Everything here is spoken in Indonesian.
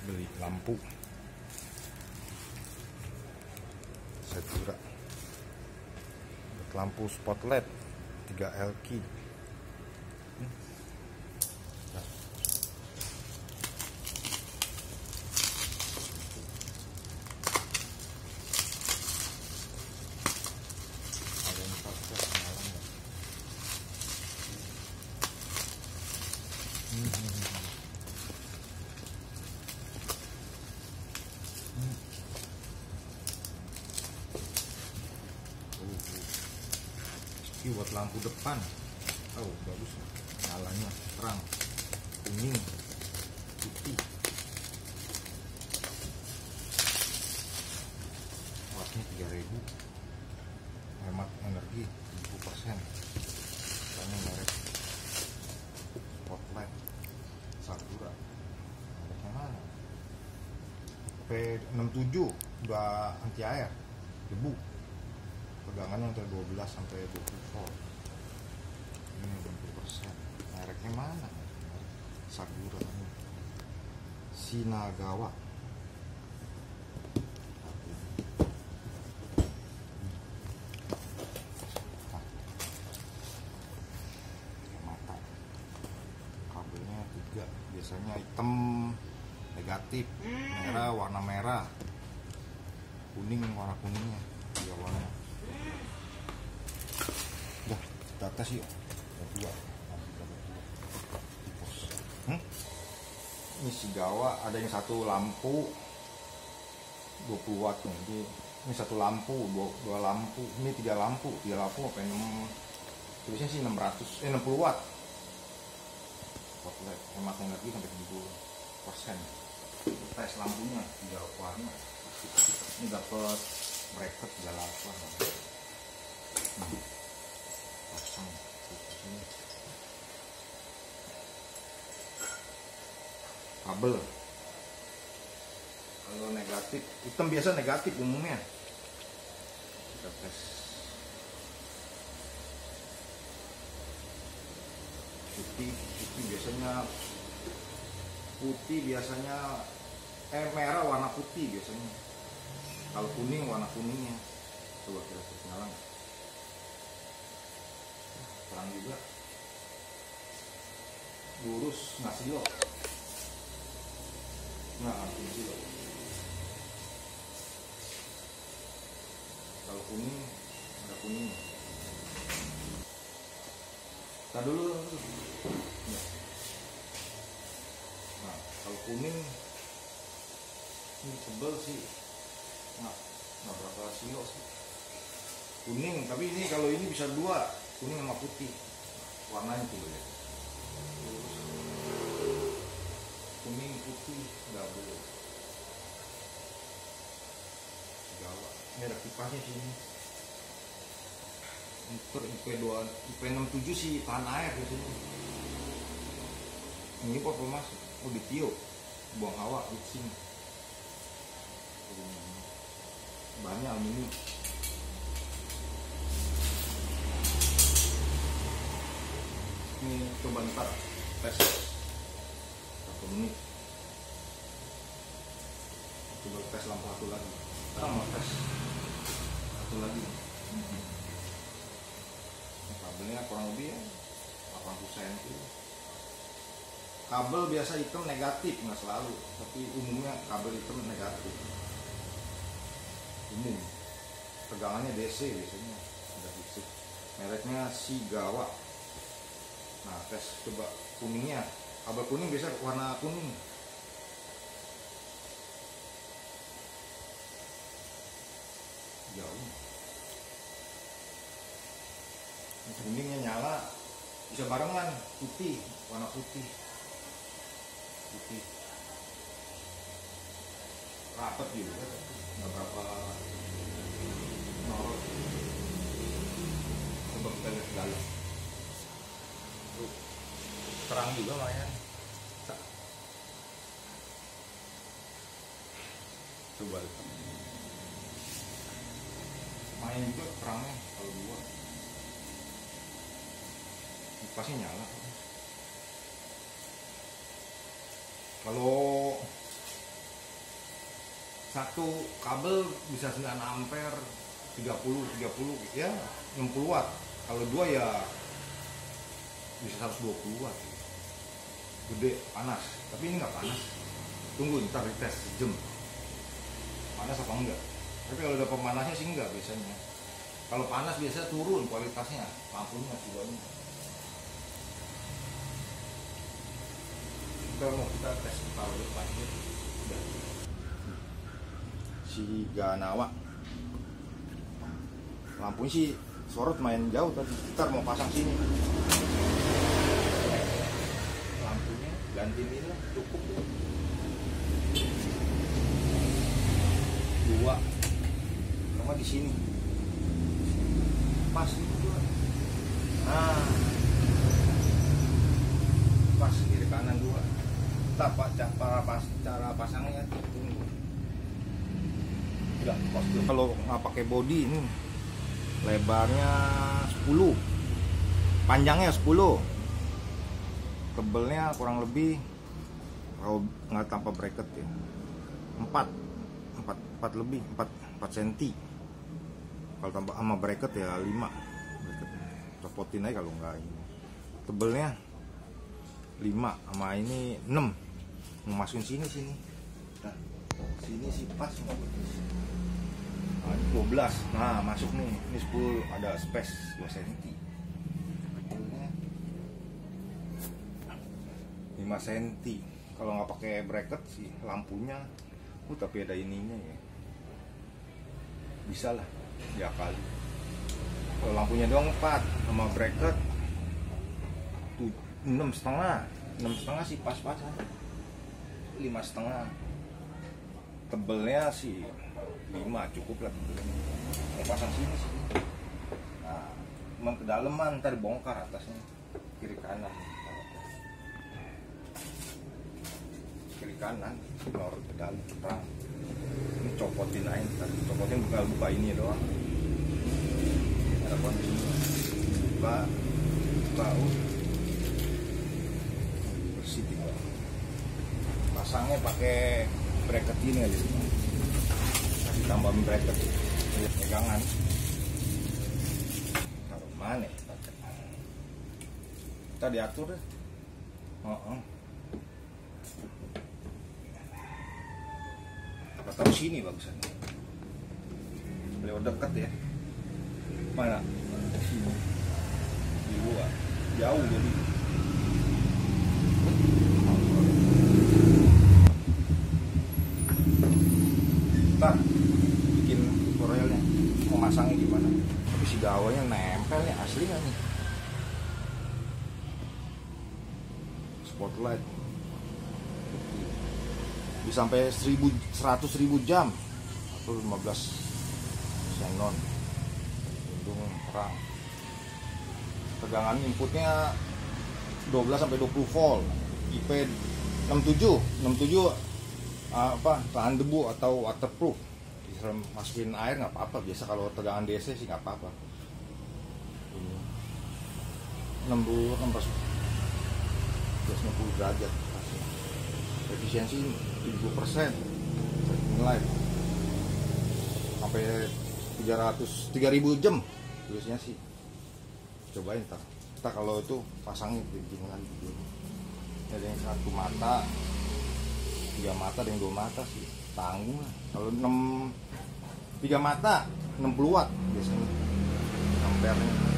beli lampu Setura, lampu spotlight 3 LQ. Ini buat lampu depan. Oh, bagus. Nyalanya terang. Kuning. Putih. Wattnya 3000. Hemat energi 70%. Ini merek Spotlight Sakura. Mereknya mana? P67 udah anti air, debu. Pegangannya antara 12 sampai 20 volt. Ini 20%. Mereknya mana? Sakura ini. Shinagawa. Mata. Kabelnya 3. Biasanya hitam negatif, merah warna merah, kuning warna kuningnya. Tiga warna. Udah, kita tes yuk. Dua. Ini Shigawa, ada yang satu lampu 20 watt nih. Ini satu lampu, dua lampu. Ini 3 lampu apa 6? Tulisnya sih 60 watt. Spotlight, hemat energi sampai 70%. Tes lampunya 3 warna. Ini dapat bracket 38. Pasang ini. Kabel kalau negatif, hitam biasa negatif umumnya. Kita tes putih biasanya merah warna putih biasanya. Kalau kuning warna kuningnya. Coba kita tes nyala. Terang juga, lurus, nggak silok. Nggak silok. Kalau kuning ada kuning. Kita dulu. Nah, kalau kuning ini sebel sih. Nggak berapa silok sih. Kuning, tapi ini kalau ini bisa 2, kuning sama putih. Warnanya tuh ya. Kuning putih double. Shigawa. Ini ada kipasnya sini. Untuk IP67 sih tahan air di sini. Ini kok mas, ditiup, buang hawa di sini. Banyak ini. Ini coba ntar tes 1 menit. Coba tes lampu satu lagi. Sekarang mau tes satu lagi. Kabelnya kurang lebih ya 80 cm. Kabel biasa hitam negatif, nggak selalu, tapi umumnya kabel hitam negatif. Umum. Pegangannya DC biasanya ada fisik. Mereknya Shigawa. Nah, tes coba kuningnya. Kabel kuning biasa warna kuning. Jauh. Kuningnya nyala, bisa barengan putih, warna putih. Putih. Rapet juga, nggak berapa norot. Coba kita lihat ke dalam. Terang juga lumayan. Coba main juga terangnya kalau 2. Pasti nyala. Kalau satu kabel bisa 9 ampere 30 ya 60 watt. Kalau dua ya bisa 120 watt. Gede, panas. Tapi ini nggak panas. Tunggu ntar dites sejam. Panas apa enggak? Tapi kalau udah pemanasnya sih enggak biasanya. Kalau panas biasanya turun kualitasnya, lampunya juga. Kita mau kita tes kalau depannya udah. Si Ganawa. Lampunya sih sorot main jauh tadi. Ntar mau pasang sini. Lampunya ganti ini lah, cukup. Dua. Sama di sini. Pas itu dua. Nah. Pas kiri kanan dua. Pak cara pasangnya tunggu. Enggak, pas dulu. Kalau nggak pakai body ini lebarnya 10, panjangnya 10, tebelnya kurang lebih kalau nggak tanpa bracket ya 4 lebih 4 cm. Kalau tambah sama bracket ya 5 bracket. Copotin aja kalau nggak ini. Tebelnya 5 sama ini 6. Masukin sini. Nah, sini sih pas nggak bagus. Nah, 12. Nah, masuk nih. Ini 10 ada space 2 cm. 5 cm. Kalau nggak pakai bracket sih lampunya, tapi ada ininya ya. Bisa lah diakali. Kalau lampunya doang 4 sama bracket 6,5 sih pas-pasan. 5,5. Tebelnya sih 5 cukup lah tebelnya. Mau pasang sini sih. Nah, cuman kedalaman ntar bongkar atasnya. Kiri kanan. Kiri kanan norot ke dalam terang. Ini copotin aja ntar. Copotin buka ini doang. Ada kunci. Buka. Bersih tinggal. Pasangnya pakai bracket ini aja, kasih tambahin bracket, pegangan. Taruh mana? Kita diatur deh. Taruh sini bagusan. Lewat dekat ya. Mana? Sini. Di luar. Jauh jadi. Ntar bikin tutorialnya mau masangnya gimana. Tapi si gawanya nempel ya, asli nggak nih? Spotlight bisa sampai 100.000 jam atau 15 xenon. Untung terang. Tegangan inputnya 12 sampai 20 volt. IP 67 tahan debu atau waterproof. Bisa masukin air nggak apa-apa. Biasa kalau tegangan DC sih nggak apa-apa. 60 derajat. Efisiensi 70%. Nilai sampai 3.000 jam biasanya sih. Cobain ntar. Kita kalau itu pasangnya begini lagi. Ada yang 1 mata, 3 mata dan 2 mata sih tanggung lah. Kalau 3 mata 60 watt biasanya ampernya.